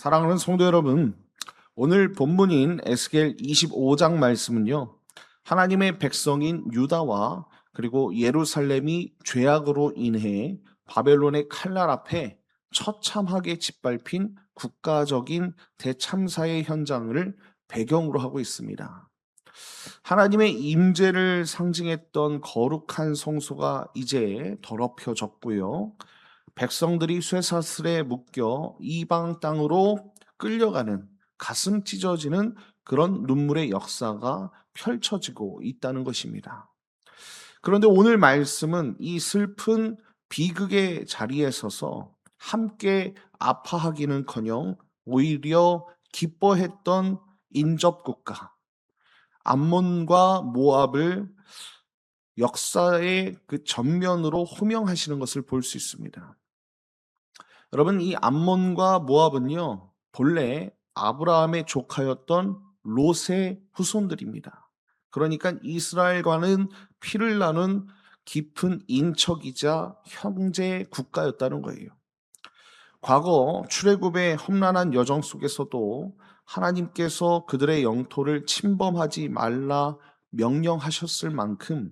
사랑하는 성도 여러분, 오늘 본문인 에스겔 25장 말씀은요, 하나님의 백성인 유다와 그리고 예루살렘이 죄악으로 인해 바벨론의 칼날 앞에 처참하게 짓밟힌 국가적인 대참사의 현장을 배경으로 하고 있습니다. 하나님의 임재를 상징했던 거룩한 성소가 이제 더럽혀졌고요. 백성들이 쇠사슬에 묶여 이방 땅으로 끌려가는 가슴 찢어지는 그런 눈물의 역사가 펼쳐지고 있다는 것입니다. 그런데 오늘 말씀은 이 슬픈 비극의 자리에 서서 함께 아파하기는커녕 오히려 기뻐했던 인접국가 암몬과 모압을 역사의 그 전면으로 호명하시는 것을 볼 수 있습니다. 여러분, 이 암몬과 모압은요, 본래 아브라함의 조카였던 롯의 후손들입니다. 그러니까 이스라엘과는 피를 나눈 깊은 인척이자 형제 국가였다는 거예요. 과거 출애굽의 험난한 여정 속에서도 하나님께서 그들의 영토를 침범하지 말라 명령하셨을 만큼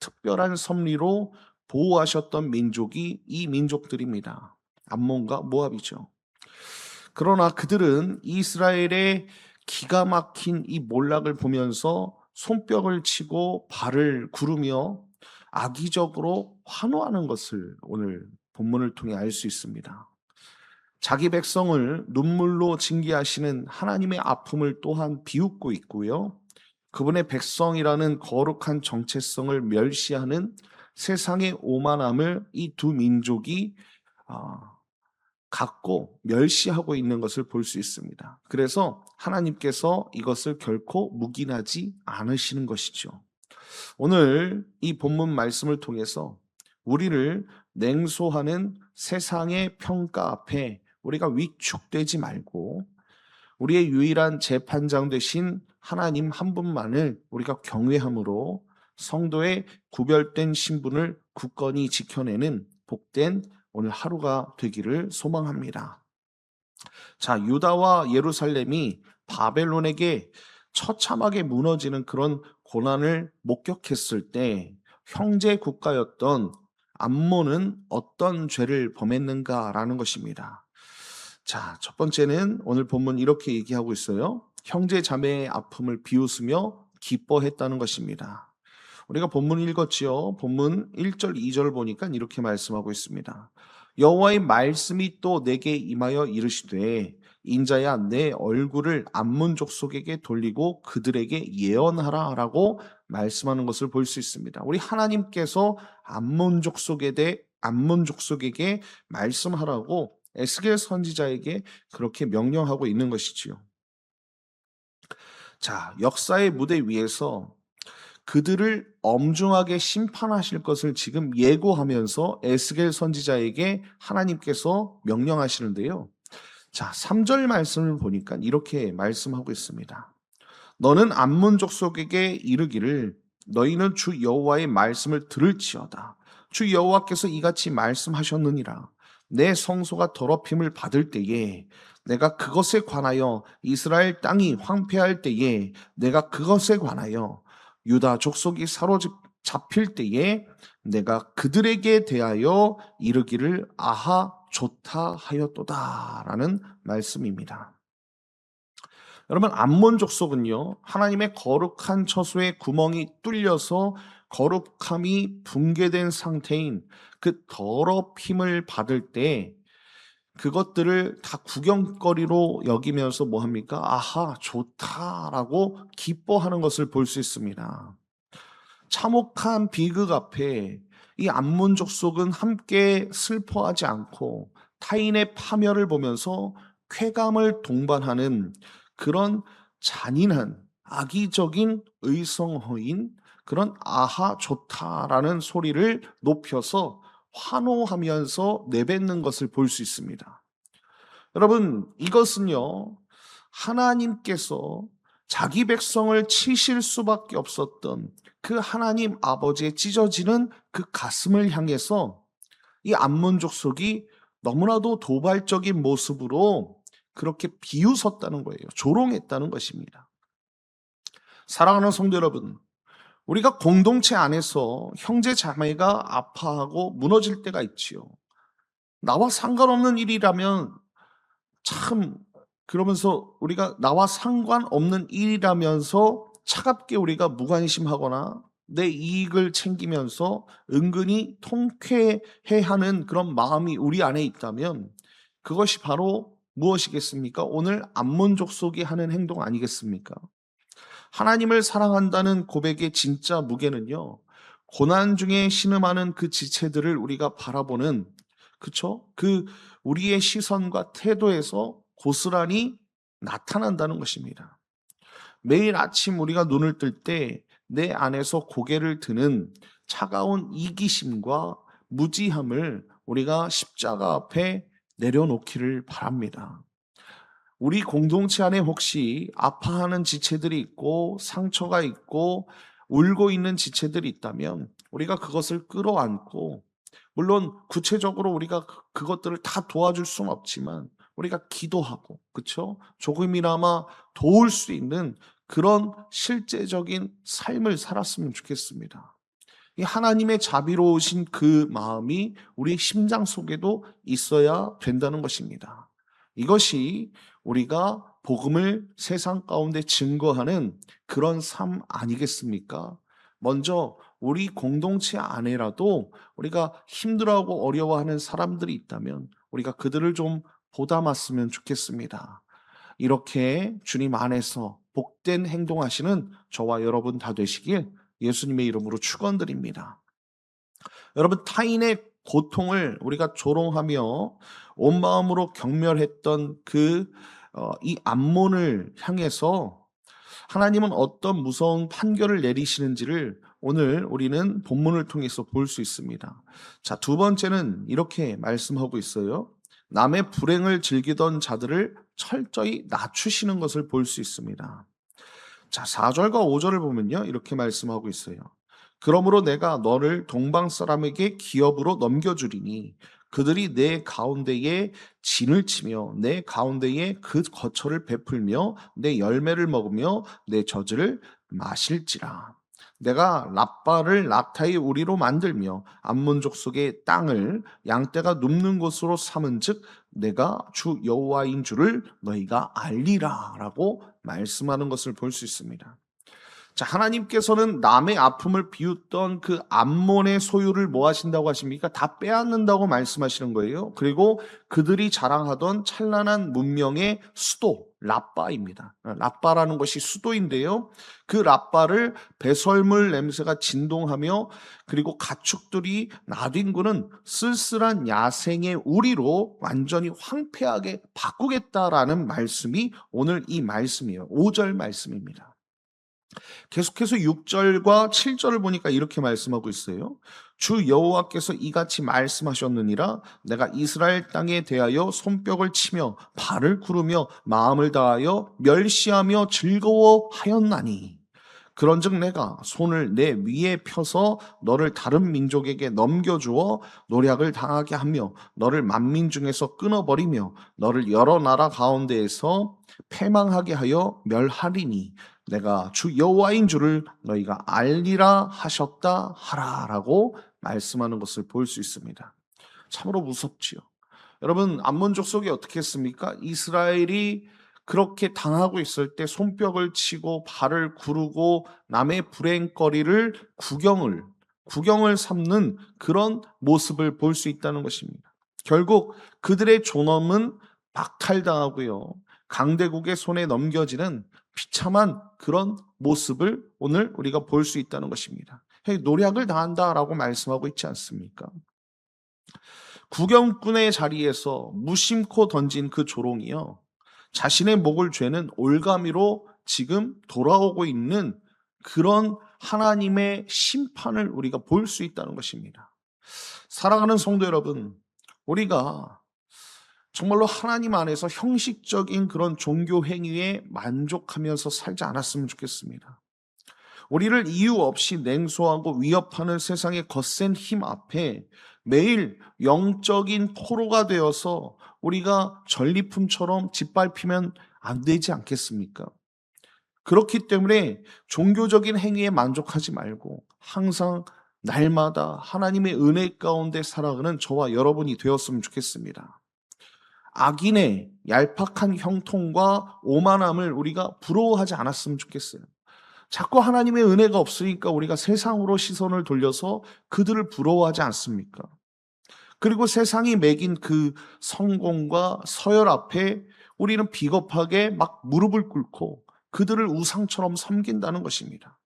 특별한 섭리로 보호하셨던 민족이 이 민족들입니다. 암몬과 모압이죠. 그러나 그들은 이스라엘의 기가 막힌 이 몰락을 보면서 손뼉을 치고 발을 구르며 악의적으로 환호하는 것을 오늘 본문을 통해 알 수 있습니다. 자기 백성을 눈물로 징계하시는 하나님의 아픔을 또한 비웃고 있고요. 그분의 백성이라는 거룩한 정체성을 멸시하는 세상의 오만함을 이 두 민족이 갖고 멸시하고 있는 것을 볼 수 있습니다. 그래서 하나님께서 이것을 결코 묵인하지 않으시는 것이죠. 오늘 이 본문 말씀을 통해서 우리를 냉소하는 세상의 평가 앞에 우리가 위축되지 말고 우리의 유일한 재판장 되신 하나님 한 분만을 우리가 경외함으로 성도의 구별된 신분을 굳건히 지켜내는 복된 오늘 하루가 되기를 소망합니다. 자, 유다와 예루살렘이 바벨론에게 처참하게 무너지는 그런 고난을 목격했을 때 형제 국가였던 암몬은 어떤 죄를 범했는가라는 것입니다. 자, 첫 번째는 오늘 본문 이렇게 얘기하고 있어요. 형제 자매의 아픔을 비웃으며 기뻐했다는 것입니다. 우리가 본문 읽었지요. 본문 1절 2절 보니까 이렇게 말씀하고 있습니다. 여호와의 말씀이 또 내게 임하여 이르시되 인자야 내 얼굴을 암몬 족속에게 돌리고 그들에게 예언하라 라고 말씀하는 것을 볼 수 있습니다. 우리 하나님께서 암몬 족속에게 말씀하라고 에스겔 선지자에게 그렇게 명령하고 있는 것이지요. 자, 역사의 무대 위에서 그들을 엄중하게 심판하실 것을 지금 예고하면서 에스겔 선지자에게 하나님께서 명령하시는데요. 자, 3절 말씀을 보니까 이렇게 말씀하고 있습니다. 너는 암몬 족속에게 이르기를 너희는 주 여호와의 말씀을 들을지어다. 주 여호와께서 이같이 말씀하셨느니라. 내 성소가 더럽힘을 받을 때에 내가 그것에 관하여 이스라엘 땅이 황폐할 때에 내가 그것에 관하여 유다 족속이 사로잡힐 때에 내가 그들에게 대하여 이르기를 아하 좋다 하였도다 라는 말씀입니다. 여러분, 암몬 족속은요, 하나님의 거룩한 처소에 구멍이 뚫려서 거룩함이 붕괴된 상태인 그 더럽힘을 받을 때 그것들을 다 구경거리로 여기면서 뭐합니까? 아하, 좋다라고 기뻐하는 것을 볼 수 있습니다. 참혹한 비극 앞에 이 암몬 족속은 함께 슬퍼하지 않고 타인의 파멸을 보면서 쾌감을 동반하는 그런 잔인한 악의적인 의성어인 그런 아하 좋다라는 소리를 높여서 환호하면서 내뱉는 것을 볼 수 있습니다. 여러분, 이것은요, 하나님께서 자기 백성을 치실 수밖에 없었던 그 하나님 아버지의 찢어지는 그 가슴을 향해서 이 암몬 족속이 너무나도 도발적인 모습으로 그렇게 비웃었다는 거예요. 조롱했다는 것입니다. 사랑하는 성도 여러분, 우리가 공동체 안에서 형제 자매가 아파하고 무너질 때가 있지요. 나와 상관없는 일이라면 참, 그러면서 우리가 나와 상관없는 일이라면서 차갑게 우리가 무관심하거나 내 이익을 챙기면서 은근히 통쾌해하는 그런 마음이 우리 안에 있다면 그것이 바로 무엇이겠습니까? 오늘 암몬족속이 하는 행동 아니겠습니까? 하나님을 사랑한다는 고백의 진짜 무게는요, 고난 중에 신음하는 그 지체들을 우리가 바라보는, 그쵸? 그 우리의 시선과 태도에서 고스란히 나타난다는 것입니다. 매일 아침 우리가 눈을 뜰 때 내 안에서 고개를 드는 차가운 이기심과 무지함을 우리가 십자가 앞에 내려놓기를 바랍니다. 우리 공동체 안에 혹시 아파하는 지체들이 있고 상처가 있고 울고 있는 지체들이 있다면 우리가 그것을 끌어안고, 물론 구체적으로 우리가 그것들을 다 도와줄 수는 없지만 우리가 기도하고, 그렇죠? 조금이나마 도울 수 있는 그런 실제적인 삶을 살았으면 좋겠습니다. 이 하나님의 자비로우신 그 마음이 우리 심장 속에도 있어야 된다는 것입니다. 이것이 우리가 복음을 세상 가운데 증거하는 그런 삶 아니겠습니까? 먼저 우리 공동체 안에라도 우리가 힘들어하고 어려워하는 사람들이 있다면 우리가 그들을 좀 보담았으면 좋겠습니다. 이렇게 주님 안에서 복된 행동하시는 저와 여러분 다 되시길 예수님의 이름으로 축원드립니다. 여러분, 타인의 고통을 우리가 조롱하며 온 마음으로 경멸했던 이 암몬을 향해서 하나님은 어떤 무서운 판결을 내리시는지를 오늘 우리는 본문을 통해서 볼 수 있습니다. 자, 두 번째는 이렇게 말씀하고 있어요. 남의 불행을 즐기던 자들을 철저히 낮추시는 것을 볼 수 있습니다. 자, 4절과 5절을 보면요, 이렇게 말씀하고 있어요. 그러므로 내가 너를 동방 사람에게 기업으로 넘겨주리니 그들이 내 가운데에 진을 치며 내 가운데에 그 거처를 베풀며 내 열매를 먹으며 내 젖을 마실지라. 내가 랍바를 낙타의 우리로 만들며 암몬족 속의 땅을 양떼가 눕는 곳으로 삼은즉 내가 주 여호와인 줄을 너희가 알리라라고 말씀하는 것을 볼 수 있습니다. 자, 하나님께서는 남의 아픔을 비웃던 그 암몬의 소유를 뭐 하신다고 하십니까? 다 빼앗는다고 말씀하시는 거예요. 그리고 그들이 자랑하던 찬란한 문명의 수도 랍바입니다. 랍바라는 것이 수도인데요. 그 랍바를 배설물 냄새가 진동하며 그리고 가축들이 나뒹구는 쓸쓸한 야생의 우리로 완전히 황폐하게 바꾸겠다라는 말씀이 오늘 이 말씀이에요. 5절 말씀입니다. 계속해서 6절과 7절을 보니까 이렇게 말씀하고 있어요. 주 여호와께서 이같이 말씀하셨느니라. 내가 이스라엘 땅에 대하여 손뼉을 치며 발을 구르며 마음을 다하여 멸시하며 즐거워하였나니 그런즉 내가 손을 내 위에 펴서 너를 다른 민족에게 넘겨주어 노략을 당하게 하며 너를 만민 중에서 끊어버리며 너를 여러 나라 가운데에서 패망하게 하여 멸하리니 내가 주 여호와인 줄을 너희가 알리라 하셨다 하라라고 말씀하는 것을 볼 수 있습니다. 참으로 무섭지요. 여러분, 암몬족 속이 어떻게 했습니까? 이스라엘이 그렇게 당하고 있을 때 손뼉을 치고 발을 구르고 남의 불행거리를 구경을 삼는 그런 모습을 볼 수 있다는 것입니다. 결국 그들의 존엄은 박탈당하고요, 강대국의 손에 넘겨지는 비참한 그런 모습을 오늘 우리가 볼 수 있다는 것입니다. 노략을 당한다라고 말씀하고 있지 않습니까? 구경꾼의 자리에서 무심코 던진 그 조롱이요, 자신의 목을 죄는 올가미로 지금 돌아오고 있는 그런 하나님의 심판을 우리가 볼 수 있다는 것입니다. 사랑하는 성도 여러분, 우리가 정말로 하나님 안에서 형식적인 그런 종교 행위에 만족하면서 살지 않았으면 좋겠습니다. 우리를 이유 없이 냉소하고 위협하는 세상의 거센 힘 앞에 매일 영적인 포로가 되어서 우리가 전리품처럼 짓밟히면 안 되지 않겠습니까? 그렇기 때문에 종교적인 행위에 만족하지 말고 항상 날마다 하나님의 은혜 가운데 살아가는 저와 여러분이 되었으면 좋겠습니다. 악인의 얄팍한 형통과 오만함을 우리가 부러워하지 않았으면 좋겠어요. 자꾸 하나님의 은혜가 없으니까 우리가 세상으로 시선을 돌려서 그들을 부러워하지 않습니까? 그리고 세상이 매긴 그 성공과 서열 앞에 우리는 비겁하게 막 무릎을 꿇고 그들을 우상처럼 섬긴다는 것입니다.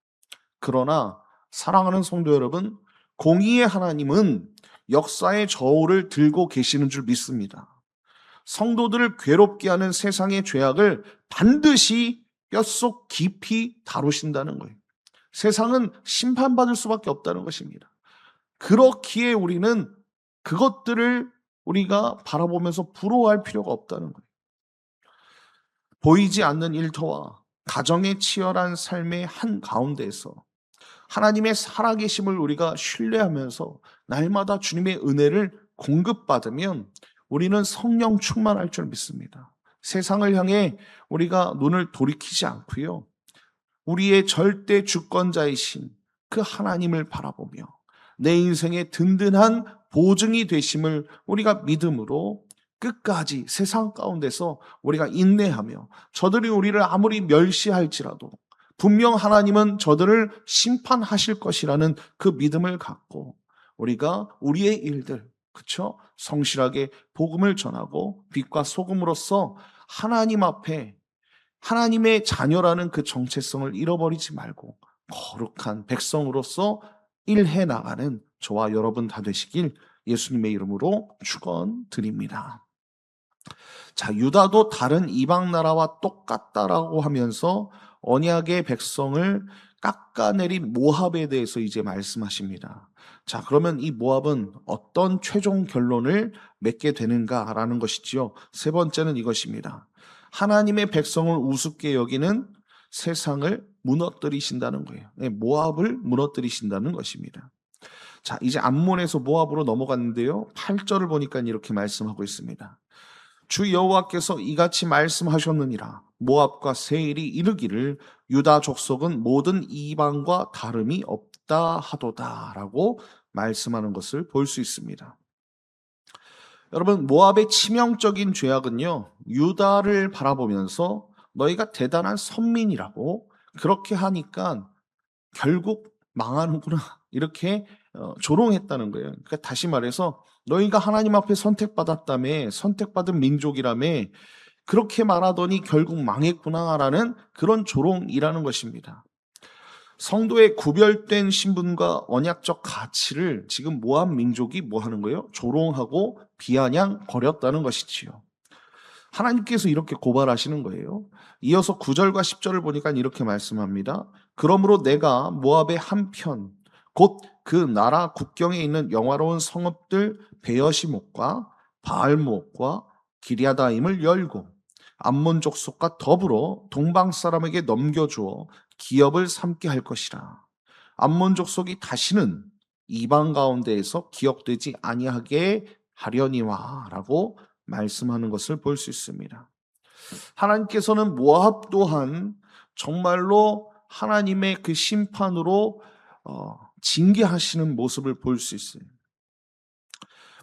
그러나 사랑하는 성도 여러분, 공의의 하나님은 역사의 저울을 들고 계시는 줄 믿습니다. 성도들을 괴롭게 하는 세상의 죄악을 반드시 뼛속 깊이 다루신다는 거예요. 세상은 심판받을 수밖에 없다는 것입니다. 그렇기에 우리는 그것들을 우리가 바라보면서 부러워할 필요가 없다는 거예요. 보이지 않는 일터와 가정의 치열한 삶의 한 가운데에서 하나님의 살아계심을 우리가 신뢰하면서 날마다 주님의 은혜를 공급받으면 우리는 성령 충만할 줄 믿습니다. 세상을 향해 우리가 눈을 돌이키지 않고요. 우리의 절대 주권자이신 그 하나님을 바라보며 내 인생의 든든한 보증이 되심을 우리가 믿음으로 끝까지 세상 가운데서 우리가 인내하며 저들이 우리를 아무리 멸시할지라도 분명 하나님은 저들을 심판하실 것이라는 그 믿음을 갖고 우리가 우리의 일들, 그쵸? 성실하게 복음을 전하고 빛과 소금으로써 하나님 앞에 하나님의 자녀라는 그 정체성을 잃어버리지 말고 거룩한 백성으로서 일해 나가는 저와 여러분 다 되시길 예수님의 이름으로 축원드립니다. 자, 유다도 다른 이방 나라와 똑같다라고 하면서 언약의 백성을 깎아내린 모압에 대해서 이제 말씀하십니다. 자, 그러면 이 모압은 어떤 최종 결론을 맺게 되는가라는 것이지요. 세 번째는 이것입니다. 하나님의 백성을 우습게 여기는 세상을 무너뜨리신다는 거예요. 모압을 무너뜨리신다는 것입니다. 자, 이제 암몬에서 모압으로 넘어갔는데요. 8절을 보니까 이렇게 말씀하고 있습니다. 주 여호와께서 이같이 말씀하셨느니라. 모압과 세일이 이르기를 유다 족속은 모든 이방과 다름이 없다 하도다라고 말씀하는 것을 볼 수 있습니다. 여러분, 모압의 치명적인 죄악은요, 유다를 바라보면서 너희가 대단한 선민이라고 그렇게 하니까 결국 망하는구나 이렇게 조롱했다는 거예요. 그러니까 다시 말해서 너희가 하나님 앞에 선택받았다며, 선택받은 민족이라며 그렇게 말하더니 결국 망했구나라는 그런 조롱이라는 것입니다. 성도의 구별된 신분과 언약적 가치를 지금 모압 민족이 뭐 하는 거예요? 조롱하고 비아냥거렸다는 것이지요. 하나님께서 이렇게 고발하시는 거예요. 이어서 9절과 10절을 보니까 이렇게 말씀합니다. 그러므로 내가 모압의 한편 곧 그 나라 국경에 있는 영화로운 성읍들 베여시목과 바알목과 기랴다임을 열고 암몬 족속과 더불어 동방 사람에게 넘겨주어 기업을 삼게 할 것이라. 암몬 족속이 다시는 이방 가운데에서 기억되지 아니하게 하려니와라고 말씀하는 것을 볼 수 있습니다. 하나님께서는 모압 또한 정말로 하나님의 그 심판으로 징계하시는 모습을 볼 수 있어요.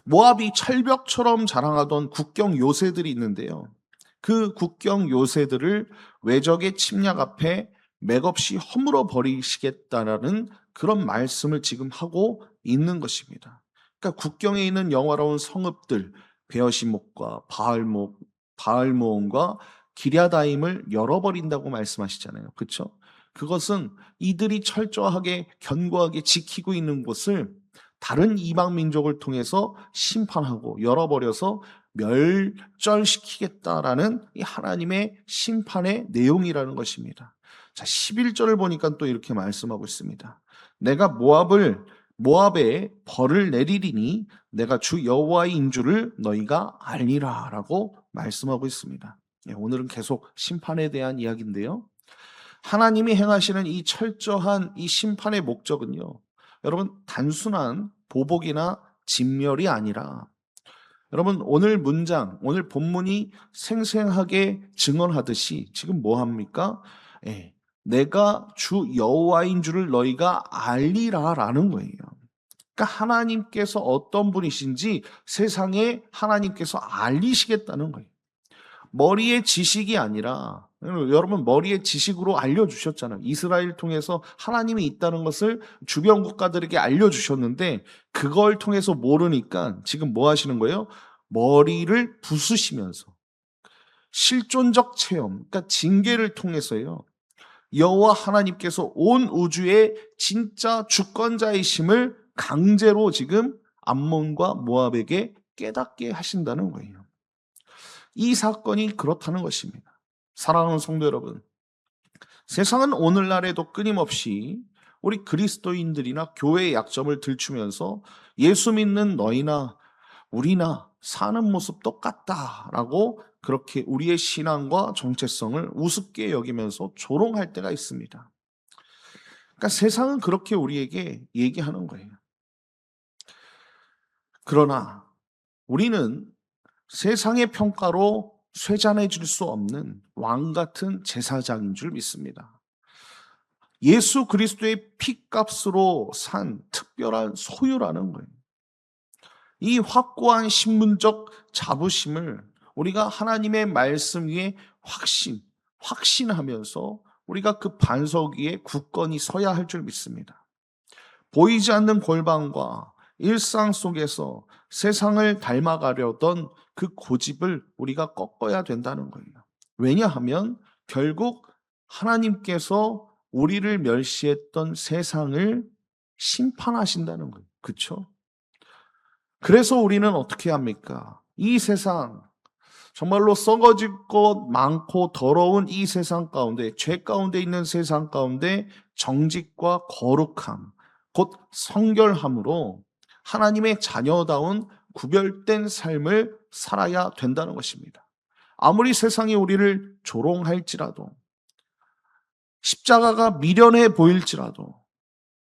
모압이 철벽처럼 자랑하던 국경 요새들이 있는데요. 그 국경 요새들을 외적의 침략 앞에 맥없이 허물어 버리시겠다라는 그런 말씀을 지금 하고 있는 것입니다. 그러니까 국경에 있는 영화로운 성읍들 베어시목과 바알모온과 기랴다임을 열어버린다고 말씀하시잖아요. 그렇죠? 그것은 이들이 철저하게 견고하게 지키고 있는 곳을 다른 이방 민족을 통해서 심판하고 열어버려서 멸절시키겠다라는 이 하나님의 심판의 내용이라는 것입니다. 자, 11절을 보니까 또 이렇게 말씀하고 있습니다. 내가 모압에 벌을 내리리니 내가 주 여호와인 줄을 너희가 알리라라고 말씀하고 있습니다. 오늘은 계속 심판에 대한 이야기인데요. 하나님이 행하시는 이 철저한 이 심판의 목적은요, 여러분 단순한 보복이나 진멸이 아니라 여러분, 오늘 문장, 오늘 본문이 생생하게 증언하듯이 지금 뭐 합니까? 예, 내가 주 여호와인 줄을 너희가 알리라라는 거예요. 그러니까 하나님께서 어떤 분이신지 세상에 하나님께서 알리시겠다는 거예요. 머리의 지식이 아니라, 여러분 머리의 지식으로 알려주셨잖아요. 이스라엘 통해서 하나님이 있다는 것을 주변 국가들에게 알려주셨는데 그걸 통해서 모르니까 지금 뭐 하시는 거예요? 머리를 부수시면서 실존적 체험, 그러니까 징계를 통해서요, 여호와 하나님께서 온 우주의 진짜 주권자이심을 강제로 지금 암몬과 모압에게 깨닫게 하신다는 거예요. 이 사건이 그렇다는 것입니다. 사랑하는 성도 여러분, 세상은 오늘날에도 끊임없이 우리 그리스도인들이나 교회의 약점을 들추면서 예수 믿는 너희나 우리나 사는 모습 똑같다라고 그렇게 우리의 신앙과 정체성을 우습게 여기면서 조롱할 때가 있습니다. 그러니까 세상은 그렇게 우리에게 얘기하는 거예요. 그러나 우리는 세상의 평가로 쇠잔해 줄 수 없는 왕 같은 제사장인 줄 믿습니다. 예수 그리스도의 피값으로 산 특별한 소유라는 거예요. 이 확고한 신분적 자부심을 우리가 하나님의 말씀 위에 확신하면서 우리가 그 반석 위에 굳건히 서야 할 줄 믿습니다. 보이지 않는 골방과 일상 속에서 세상을 닮아가려던 그 고집을 우리가 꺾어야 된다는 거예요. 왜냐하면 결국 하나님께서 우리를 멸시했던 세상을 심판하신다는 거예요. 그렇죠? 그래서 우리는 어떻게 합니까? 이 세상, 정말로 썩어질 것 많고 더러운 이 세상 가운데, 죄 가운데 있는 세상 가운데 정직과 거룩함, 곧 성결함으로 하나님의 자녀다운 구별된 삶을 살아야 된다는 것입니다. 아무리 세상이 우리를 조롱할지라도, 십자가가 미련해 보일지라도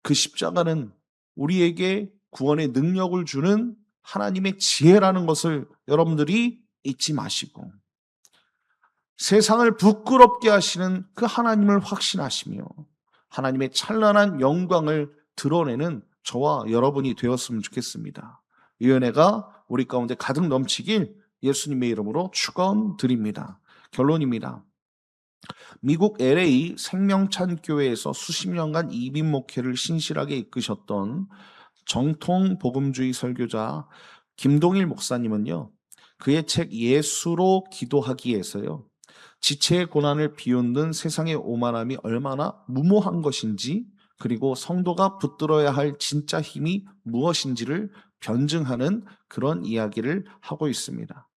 그 십자가는 우리에게 구원의 능력을 주는 하나님의 지혜라는 것을 여러분들이 잊지 마시고, 세상을 부끄럽게 하시는 그 하나님을 확신하시며 하나님의 찬란한 영광을 드러내는 저와 여러분이 되었으면 좋겠습니다. 이 은혜가 우리 가운데 가득 넘치길 예수님의 이름으로 축원드립니다. 결론입니다. 미국 LA 생명찬 교회에서 수십 년간 이민 목회를 신실하게 이끄셨던 정통 복음주의 설교자 김동일 목사님은요, 그의 책 예수로 기도하기에서요, 지체의 고난을 비웃는 세상의 오만함이 얼마나 무모한 것인지, 그리고 성도가 붙들어야 할 진짜 힘이 무엇인지를 변증하는 그런 이야기를 하고 있습니다.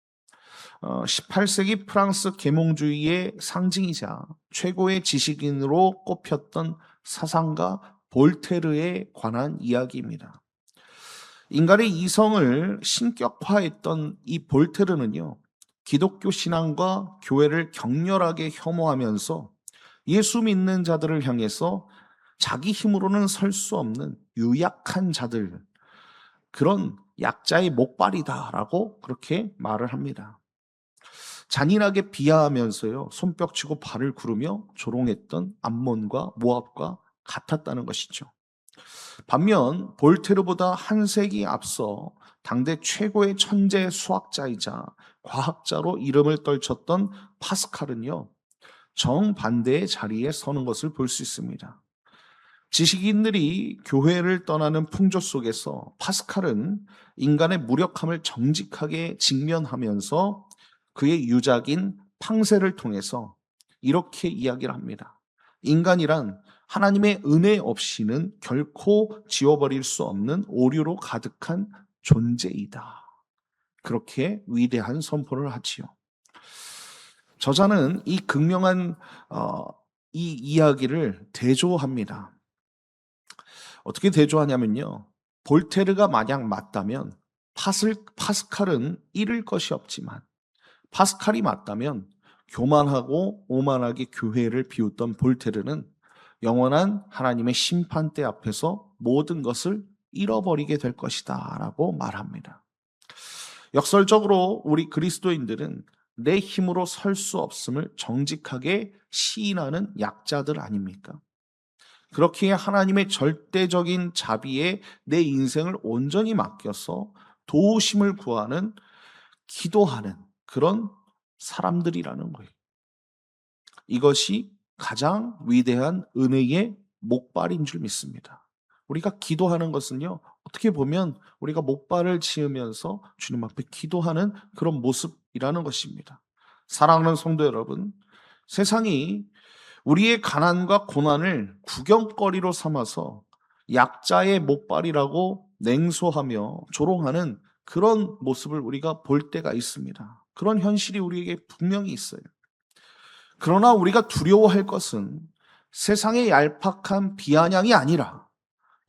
18세기 프랑스 계몽주의의 상징이자 최고의 지식인으로 꼽혔던 사상가 볼테르에 관한 이야기입니다. 인간의 이성을 신격화했던 이 볼테르는요, 기독교 신앙과 교회를 격렬하게 혐오하면서 예수 믿는 자들을 향해서 자기 힘으로는 설 수 없는 유약한 자들, 그런 약자의 목발이다라고 그렇게 말을 합니다. 잔인하게 비하하면서요, 손뼉치고 발을 구르며 조롱했던 암몬과 모압과 같았다는 것이죠. 반면 볼테르보다 한 세기 앞서 당대 최고의 천재 수학자이자 과학자로 이름을 떨쳤던 파스칼은요, 정반대의 자리에 서는 것을 볼 수 있습니다. 지식인들이 교회를 떠나는 풍조 속에서 파스칼은 인간의 무력함을 정직하게 직면하면서 그의 유작인 팡세를 통해서 이렇게 이야기를 합니다. 인간이란 하나님의 은혜 없이는 결코 지워버릴 수 없는 오류로 가득한 존재이다. 그렇게 위대한 선포를 하지요. 저자는 이 극명한 이 이야기를 대조합니다. 어떻게 대조하냐면요, 볼테르가 만약 맞다면 파스칼은 잃을 것이 없지만, 파스칼이 맞다면 교만하고 오만하게 교회를 비웃던 볼테르는 영원한 하나님의 심판대 앞에서 모든 것을 잃어버리게 될 것이다 라고 말합니다. 역설적으로 우리 그리스도인들은 내 힘으로 설 수 없음을 정직하게 시인하는 약자들 아닙니까? 그렇기에 하나님의 절대적인 자비에 내 인생을 온전히 맡겨서 도우심을 구하는, 기도하는 그런 사람들이라는 거예요. 이것이 가장 위대한 은혜의 목발인 줄 믿습니다. 우리가 기도하는 것은요, 어떻게 보면 우리가 목발을 치으면서 주님 앞에 기도하는 그런 모습이라는 것입니다. 사랑하는 성도 여러분, 세상이 우리의 가난과 고난을 구경거리로 삼아서 약자의 목발이라고 냉소하며 조롱하는 그런 모습을 우리가 볼 때가 있습니다. 그런 현실이 우리에게 분명히 있어요. 그러나 우리가 두려워할 것은 세상의 얄팍한 비아냥이 아니라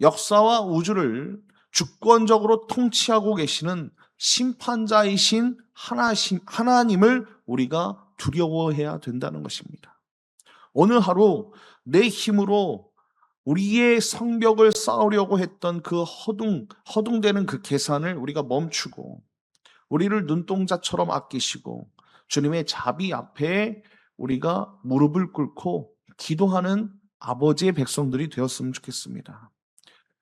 역사와 우주를 주권적으로 통치하고 계시는 심판자이신 하나님을 우리가 두려워해야 된다는 것입니다. 오늘 하루 내 힘으로 우리의 성벽을 쌓으려고 했던 그 허둥대는 그 계산을 우리가 멈추고 우리를 눈동자처럼 아끼시고 주님의 자비 앞에 우리가 무릎을 꿇고 기도하는 아버지의 백성들이 되었으면 좋겠습니다.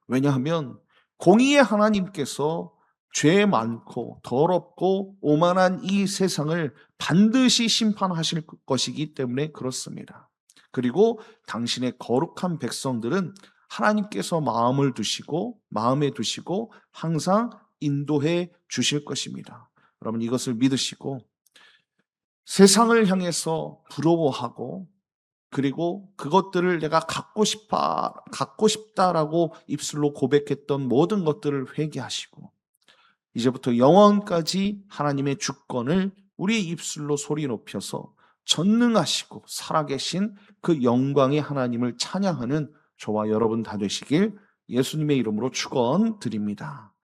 왜냐하면 공의의 하나님께서 죄 많고 더럽고 오만한 이 세상을 반드시 심판하실 것이기 때문에 그렇습니다. 그리고 당신의 거룩한 백성들은 하나님께서 마음에 두시고 항상 인도해 주실 것입니다. 여러분 이것을 믿으시고 세상을 향해서 부러워하고 그리고 그것들을 내가 갖고 싶다라고 입술로 고백했던 모든 것들을 회개하시고 이제부터 영원까지 하나님의 주권을 우리의 입술로 소리 높여서 전능하시고 살아계신 그 영광의 하나님을 찬양하는 저와 여러분 다 되시길 예수님의 이름으로 축원드립니다.